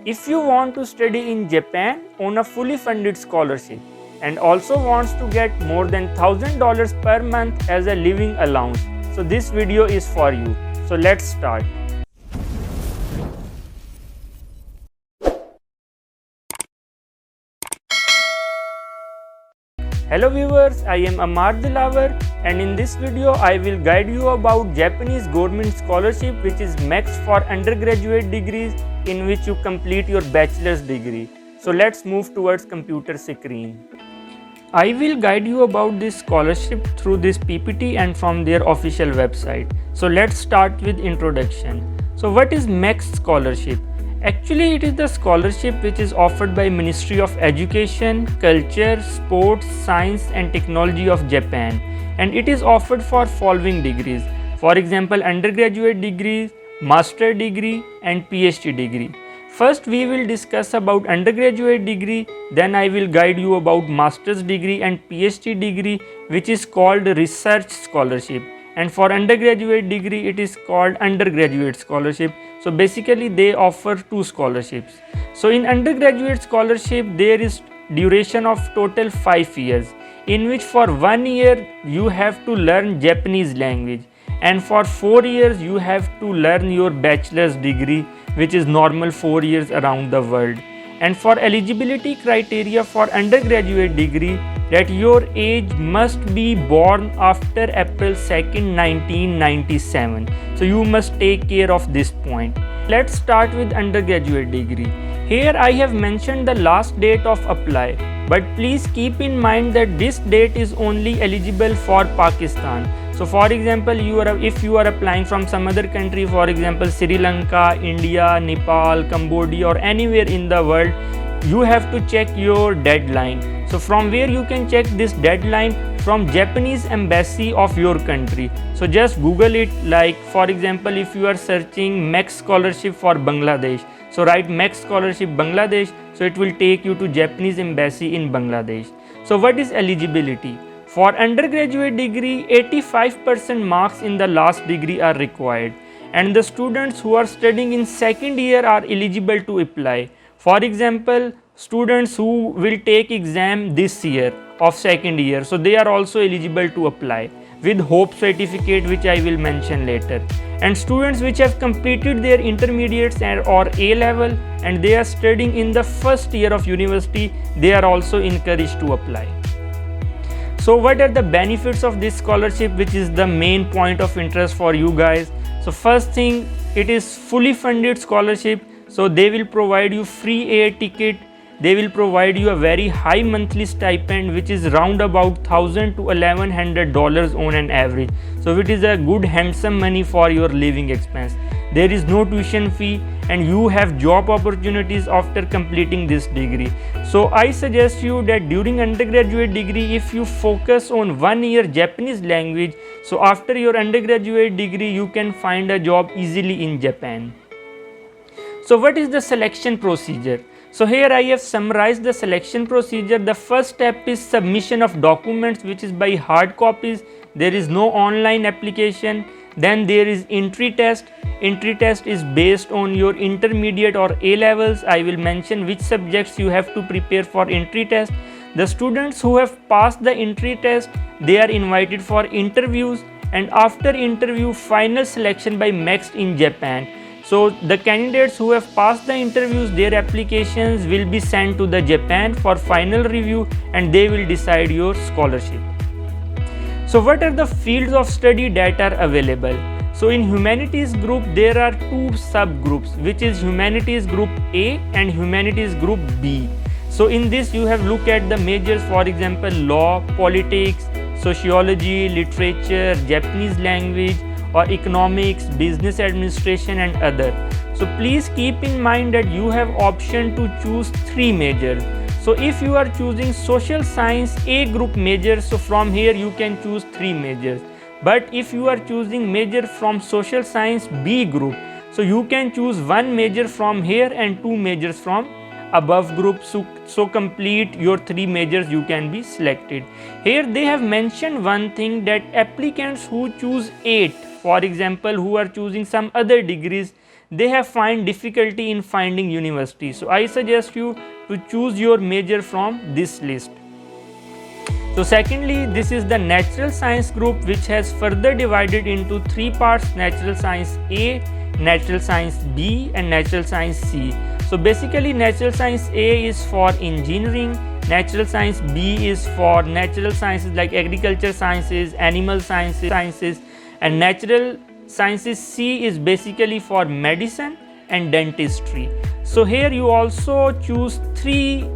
If you want to study in Japan on a fully funded scholarship and also wants to get more than $1,000 per month as a living allowance, so this video is for you. So let's start. Hello viewers, I am Amar Dilawar and in this video I will guide you about Japanese government scholarship which is max for undergraduate degrees in which you complete your bachelor's degree. So let's move towards computer screen. I will guide you about this scholarship through this PPT and from their official website. So let's start with introduction. So what is max scholarship? Actually, it is the scholarship which is offered by Ministry of Education, Culture, Sports, Science and Technology of Japan, and it is offered for following degrees. For example, undergraduate degrees, master degree and PhD degree. First we will discuss about undergraduate degree, then I will guide you about master's degree and PhD degree which is called research scholarship, and for undergraduate degree it is called undergraduate scholarship. So basically they offer two scholarships. So in undergraduate scholarship there is duration of total 5 years, in which for 1 year you have to learn Japanese language, and for 4 years you have to learn your bachelor's degree which is normal 4 years around the world. And for eligibility criteria for undergraduate degree, that your age must be born after April 2nd, 1997. So you must take care of this point. Let's start with undergraduate degree. Here I have mentioned the last date of apply, but please keep in mind that this date is only eligible for Pakistan. So for example, if you are applying from some other country, for example Sri Lanka, India, Nepal, Cambodia or anywhere in the world, you have to check your deadline. So from where you can check this deadline? From Japanese embassy of your country. So just Google it, like for example if you are searching max scholarship for Bangladesh, so write max scholarship Bangladesh, so it will take you to Japanese embassy in Bangladesh. So what is eligibility? For undergraduate degree, 85% marks in the last degree are required, and the students who are studying in second year are eligible to apply. For example, students who will take exam this year of second year, so they are also eligible to apply with hope certificate which I will mention later. And students which have completed their intermediates or A level and they are studying in the first year of university, they are also encouraged to apply. So what are the benefits of this scholarship, which is the main point of interest for you guys? So first thing, it is fully funded scholarship. So they will provide you free air ticket, they will provide you a very high monthly stipend which is round about $1,000 to $1,100 on an average. So it is a good handsome money for your living expense. There is no tuition fee and you have job opportunities after completing this degree. So I suggest you that during undergraduate degree, if you focus on 1 year Japanese language, so after your undergraduate degree you can find a job easily in Japan. So what is the selection procedure? So here I have summarized the selection procedure. The first step is submission of documents, which is by hard copies. There is no online application. Then there is entry test. Entry test is based on your intermediate or A levels. I will mention which subjects you have to prepare for entry test. The students who have passed the entry test, they are invited for interviews, and after interview, final selection by max in Japan. So the candidates who have passed the interviews, their applications will be sent to the Japan for final review and they will decide your scholarship. So what are the fields of study that are available? So in humanities group there are two subgroups, which is humanities group A and humanities group B. So in this you have looked at the majors, for example law, politics, sociology, literature, Japanese language or economics, business administration and other. So please keep in mind that you have option to choose 3 majors. So if you are choosing social science A group major, so from here you can choose 3 majors. But if you are choosing major from social science B group, so you can choose 1 major from here and 2 majors from above group. So complete your 3 majors you can be selected. Here they have mentioned one thing, that applicants who choose 8, for example who are choosing some other degrees, they have find difficulty in finding university. So I suggest you to choose your major from this list. So secondly, this is the natural science group, which has further divided into three parts: natural science A, natural science B and natural science C. So basically natural science A is for engineering, natural science B is for natural sciences like agriculture sciences, animal sciences, and natural sciences C is basically for medicine and dentistry. So here you also choose three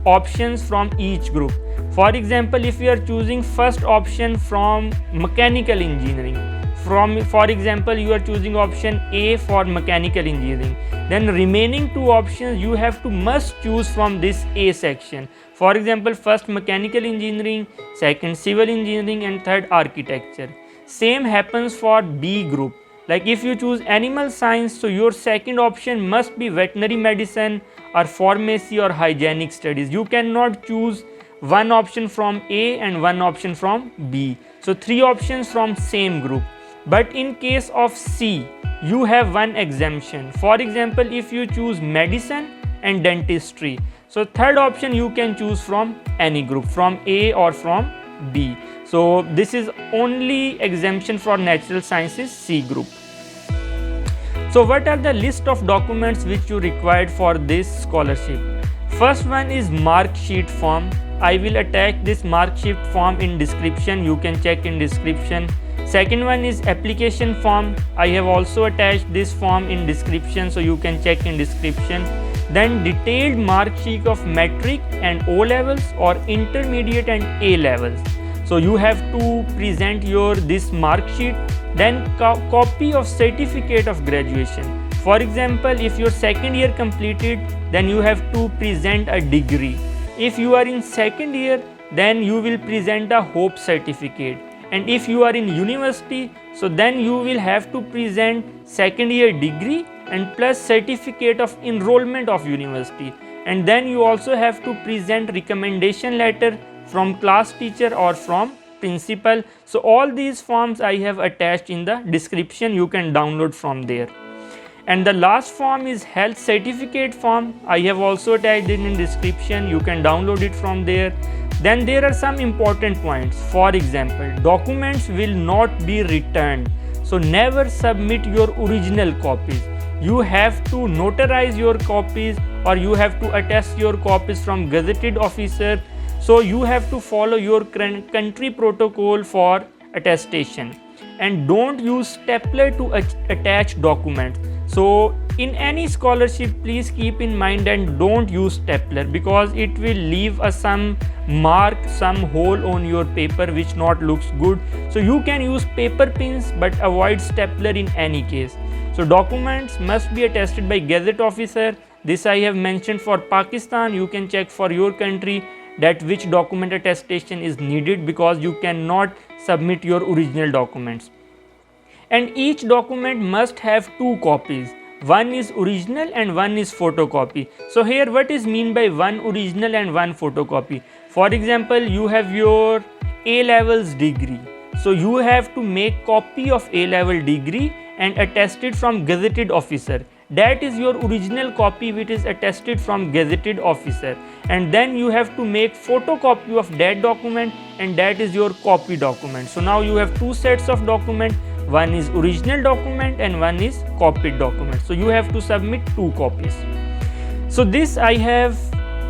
options from each group. For example, if you are choosing first option from mechanical engineering, for example you are choosing option A for mechanical engineering, then remaining two options you have to must choose from this A section. For example, first mechanical engineering, second civil engineering and third architecture. Same happens for B group. Like if you choose animal science, so your second option must be veterinary medicine or pharmacy or hygienic studies. You cannot choose one option from A and one option from B. So three options from same group. But in case of C, you have one exemption. For example, if you choose medicine and dentistry, so third option you can choose from any group, from A or from B. So this is only exemption for natural sciences C group. So what are the list of documents which you required for this scholarship? First one is mark sheet form. I will attach this mark sheet form in description, you can check in description. Second one is application form. I have also attached this form in description, so you can check in description. Then detailed mark sheet of metric and O levels or intermediate and A levels. So you have to present your this mark sheet. Then copy of certificate of graduation. For example, if your second year completed, then you have to present a degree. If you are in second year, then you will present a hope certificate. And if you are in university, so then you will have to present second year degree and plus certificate of enrollment of university. And then you also have to present recommendation letter from class teacher or from principal. So all these forms I have attached in the description, you can download from there. And the last form is health certificate form. I have also attached it in description, you can download it from there. Then there are some important points. For example, documents will not be returned. So never submit your original copies. You have to notarize your copies or you have to attest your copies from gazetted officer. So you have to follow your country protocol for attestation. And don't use stapler to attach documents. So in any scholarship, please keep in mind and don't use stapler because it will leave some mark, some hole on your paper which not looks good. So you can use paper pins but avoid stapler in any case. So documents must be attested by gazette officer. This I have mentioned for Pakistan. You can check for your country that which document attestation is needed because you cannot submit your original documents. And each document must have two copies. One is original and one is photocopy. So here what is mean by one original and one photocopy? For example, you have your A levels degree. So you have to make copy of A level degree and attest it from gazetted officer. That is your original copy which is attested from gazetted officer. And then you have to make photocopy of that document and that is your copy document. So now you have two sets of document. One is original document and one is copied document. So you have to submit two copies. So this I have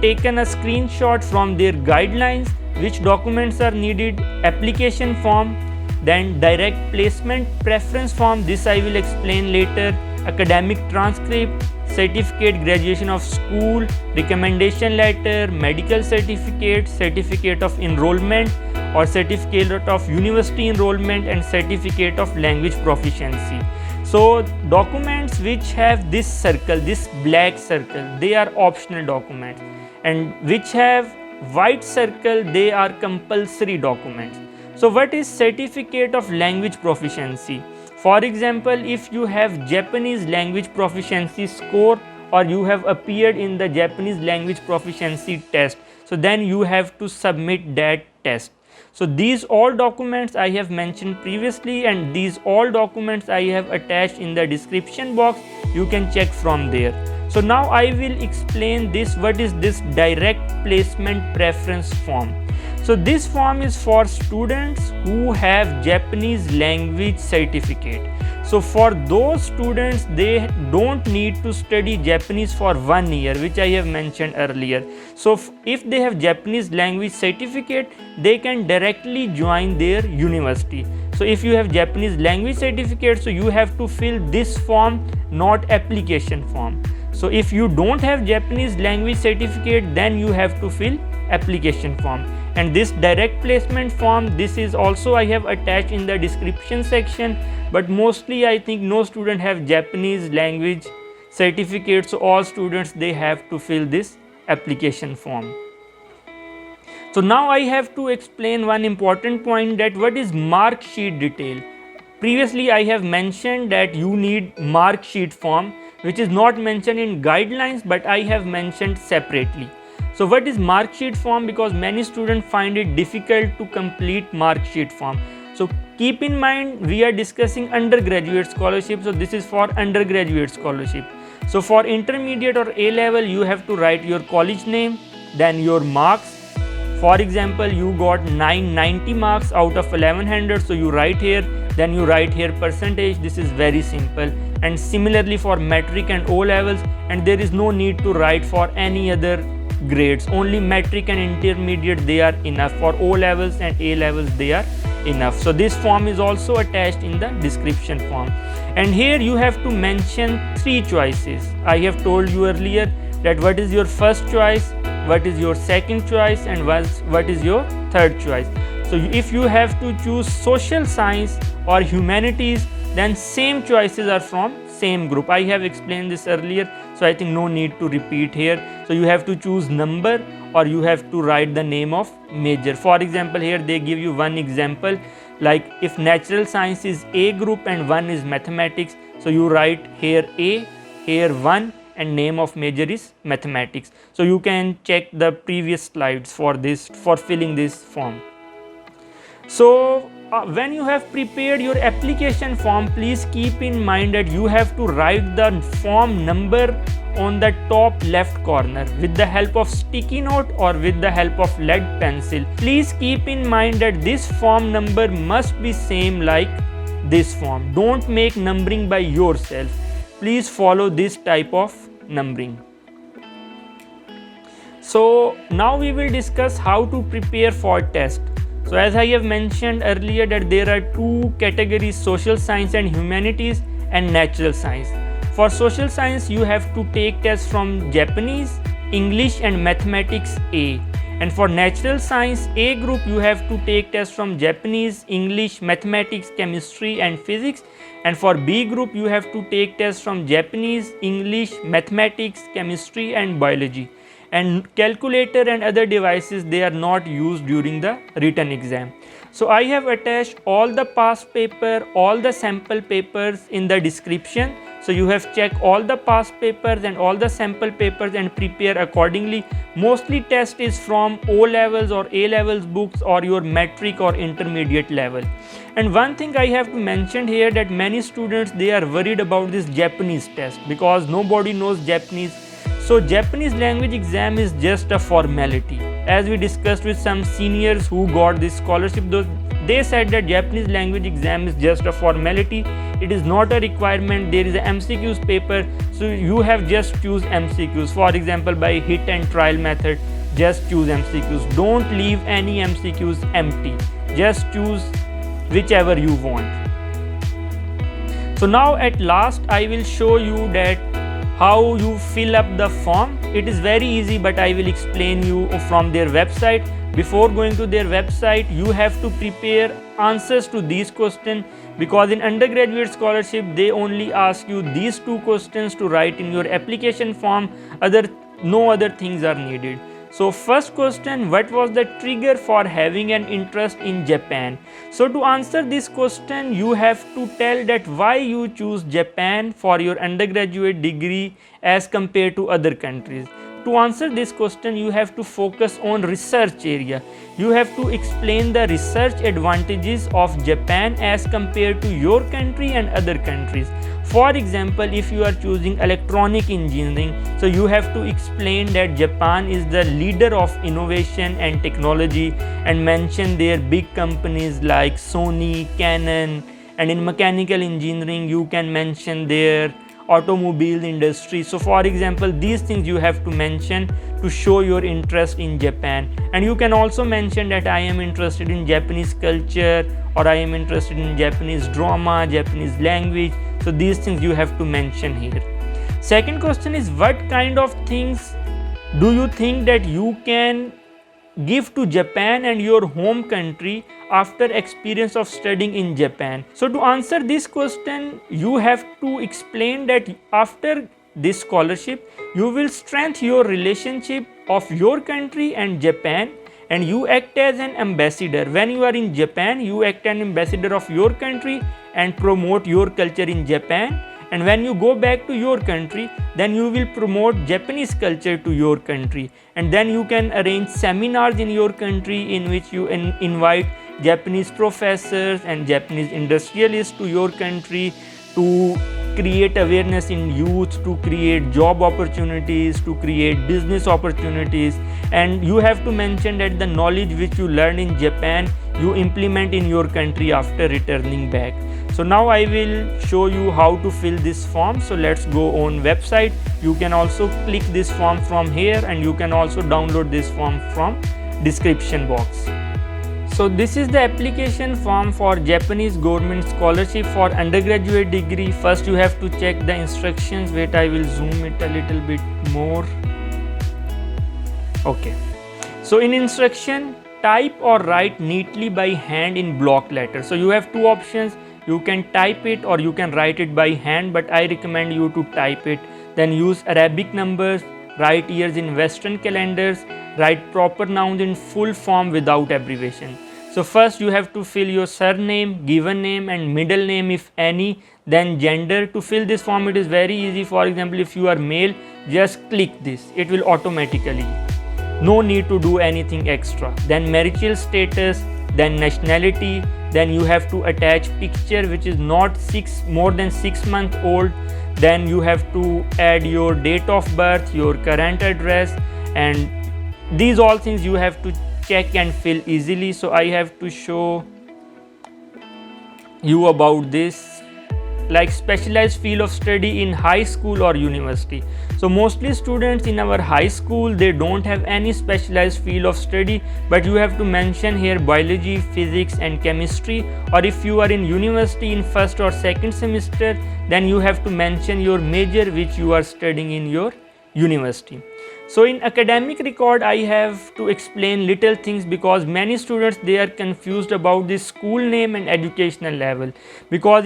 taken a screenshot from their guidelines, which documents are needed, application form, then direct placement preference form, this I will explain later, academic transcript, certificate graduation of school, recommendation letter, medical certificate, certificate of enrollment or certificate of university enrollment and certificate of language proficiency. So documents which have this circle, this black circle, they are optional documents, and which have white circle, they are compulsory documents. So what is certificate of language proficiency? For example, if you have Japanese language proficiency score or you have appeared in the Japanese language proficiency test, so then you have to submit that test. So these all documents I have mentioned previously, and these all documents I have attached in the description box. You can check from there. So now I will explain this, what is this direct placement preference form. So this form is for students who have Japanese language certificate. So for those students, they don't need to study Japanese for 1 year, which I have mentioned earlier. So if they have Japanese language certificate, they can directly join their university. So if you have Japanese language certificate, so you have to fill this form, not application form. So if you don't have Japanese language certificate, then you have to fill application form. And this direct placement form, this is also I have attached in the description section, but mostly I think no student have Japanese language certificate, so all students, they have to fill this application form. So now I have to explain one important point, that what is mark sheet detail. Previously I have mentioned that you need mark sheet form, which is not mentioned in guidelines, but I have mentioned separately. So what is mark sheet form? Because many students find it difficult to complete mark sheet form. So keep in mind, we are discussing undergraduate scholarship, so this is for undergraduate scholarship. So for intermediate or A level, you have to write your college name, then your marks. For example, you got 990 marks out of 1100, so you write here, then you write here percentage. This is very simple. And similarly for metric and O levels, and there is no need to write for any other grades, only metric and intermediate, they are enough. For O levels and A levels, they are enough. So this form is also attached in the description form. And here you have to mention 3 choices. I have told you earlier that what is your first choice, what is your second choice, and what is your third choice. So if you have to choose social science or humanities, then same choices are from same group. I have explained this earlier, so I think no need to repeat here. So you have to choose number, or you have to write the name of major. For example, here they give you one example, like if natural science is A group and 1 is mathematics, so you write here A, here 1, and name of major is mathematics. So you can check the previous slides for this, for filling this form. So when you have prepared your application form, please keep in mind that you have to write the form number on the top left corner with the help of sticky note or with the help of lead pencil. Please keep in mind that this form number must be same like this form. Don't make numbering by yourself. Please follow this type of numbering. So now we will discuss how to prepare for test. So as I have mentioned earlier that there are 2 categories, social science and humanities, and natural science. For social science, you have to take tests from Japanese, English and mathematics A. And for natural science A group, you have to take tests from Japanese, English, mathematics, chemistry and physics. And for B group, you have to take tests from Japanese, English, mathematics, chemistry and biology. And calculator and other devices, they are not used during the written exam. So I have attached all the past paper, all the sample papers in the description. So you have checked all the past papers and all the sample papers and prepare accordingly. Mostly test is from O levels or A levels books or your metric or intermediate level. And one thing I have to mention here, that many students, they are worried about this Japanese test because nobody knows Japanese. So Japanese language exam is just a formality. As we discussed with some seniors who got this scholarship, they said that Japanese language exam is just a formality. It is not a requirement. There is a MCQs paper, so you have just choose MCQs. For example, by hit and trial method, just choose MCQs. Don't leave any MCQs empty. Just choose whichever you want. So now at last I will show you that how you fill up the form. It is very easy, but I will explain you from their website. Before going to their website, you have to prepare answers to these questions, because in undergraduate scholarship they only ask you these 2 questions to write in your application form. No other things are needed. So first question, what was the trigger for having an interest in Japan? So to answer this question, you have to tell that why you choose Japan for your undergraduate degree as compared to other countries. to answer this question, you have to focus on research area. You have to explain the research advantages of Japan as compared to your country and other countries. For example, if you are choosing electronic engineering, so you have to explain that Japan is the leader of innovation and technology and mention their big companies like Sony, Canon, and in mechanical engineering you can mention their automobile industry. So for example, these things you have to mention to show your interest in Japan. And you can also mention that I am interested in Japanese culture, or I am interested in Japanese drama, Japanese language. So these things you have to mention here. Second question is, what kind of things do you think that you can give to Japan and your home country after experience of studying in Japan? So to answer this question, you have to explain that after this scholarship, you will strengthen your relationship of your country and Japan, and you act as an ambassador. When you are in Japan, you act as an ambassador of your country and promote your culture in Japan. And when you go back to your country, then you will promote Japanese culture to your country. And then you can arrange seminars in your country in which you invite Japanese professors and Japanese industrialists to your country to create awareness in youth, to create job opportunities, to create business opportunities. And you have to mention that the knowledge which you learn in Japan, you implement in your country after returning back. So now I will show you how to fill this form. So let's go on website. You can also click this form from here, and you can also download this form from description box. So this is the application form for Japanese government scholarship for undergraduate degree. First you have to check the instructions. Wait, I will zoom it a little bit more. Okay. So in instruction, type or write neatly by hand in block letters. So you have two options. You can type it or you can write it by hand, but I recommend you to type it. Then use Arabic numbers, write years in Western calendars, write proper nouns in full form without abbreviation. So first you have to fill your surname, given name and middle name if any, then gender. To fill this form it is very easy. For example, if you are male, just click this, it will automatically. No need to do anything extra. Then marital status, then nationality, then you have to attach picture which is not more than 6 months old. Then you have to add your date of birth, your current address, and these all things you have to check and fill easily. So I have to show you about this, like specialized field of study in high school or university. So mostly students in our high school, they don't have any specialized field of study, but you have to mention here biology, physics and chemistry. Or if you are in university in first or second semester, then you have to mention your major which you are studying in your university. So in academic record, I have to explain little things because many students, they are confused about the school name and educational level, because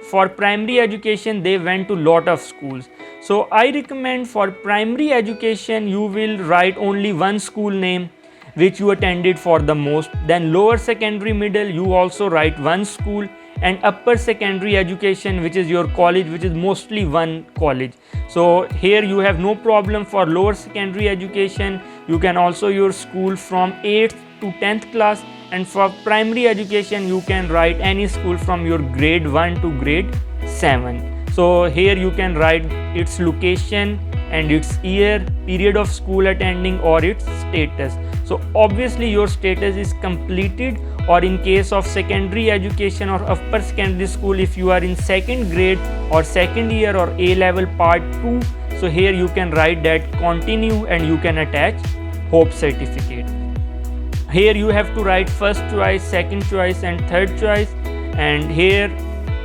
for primary education they went to lot of schools. So I recommend for primary education you will write only one school name which you attended for the most. Then lower secondary middle you also write one school, and upper secondary education which is your college, which is mostly one college. So here you have no problem. For lower secondary education you can also your school from 8th to 10th class, and for primary education you can write any school from your grade 1 to grade 7. So here you can write its location and its year, period of school attending, or its status. So obviously your status is completed, or in case of secondary education or upper secondary school, if you are in second grade or second year or A level part 2, so here you can write that continue and you can attach hope certificate. Here you have to write first choice, second choice and third choice, and here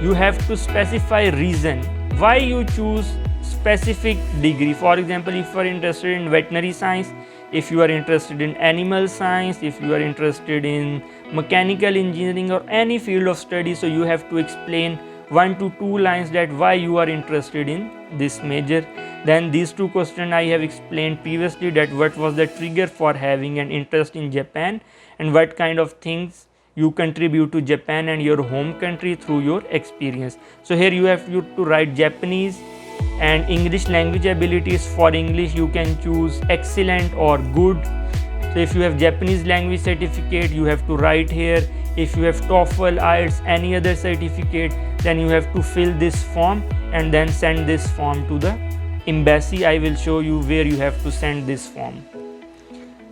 you have to specify reason why you choose specific degree. For example, if you are interested in veterinary science, if you are interested in animal science, if you are interested in mechanical engineering or any field of study, so you have to explain 1 to 2 lines that why you are interested in this major. Then these two questions I have explained previously, that what was the trigger for having an interest in Japan and what kind of things you contribute to Japan and your home country through your experience. So here you have to write Japanese And English language abilities, for English you can choose excellent or good. So if you have Japanese language certificate, you have to write here. If you have TOEFL, IELTS, any other certificate, then you have to fill this form and then send this form to the embassy. I will show you where you have to send this form.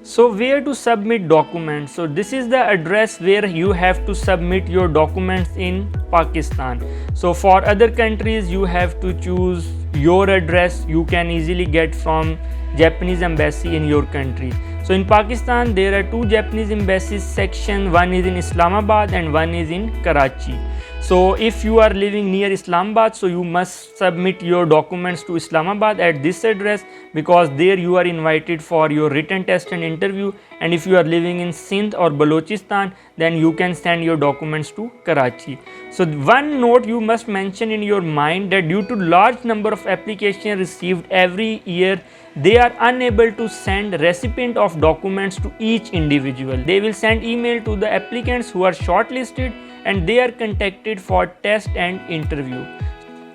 So where to submit documents? So this is the address where you have to submit your documents in Pakistan. So for other countries you have to choose your address you can easily get from Japanese embassy in your country. So in Pakistan there are two Japanese embassies section, one is in Islamabad and one is in Karachi. So if you are living near Islamabad, so you must submit your documents to Islamabad at this address, because there you are invited for your written test and interview. And if you are living in Sindh or Balochistan, then you can send your documents to Karachi. So one note you must mention in your mind, that due to large number of applications received every year, they are unable to send recipient of documents to each individual. They will send email to the applicants who are shortlisted and they are contacted for test and interview.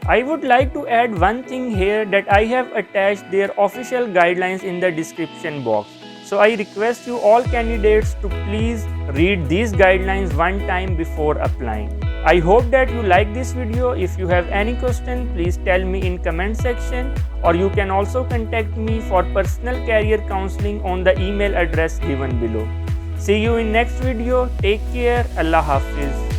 I would like to add one thing here, that I have attached their official guidelines in the description box. So I request you all candidates to please read these guidelines one time before applying. I hope that you like this video. If you have any question, please tell me in comment section, or you can also contact me for personal career counseling on the email address given below. See you in next video. Take care. Allah Hafiz.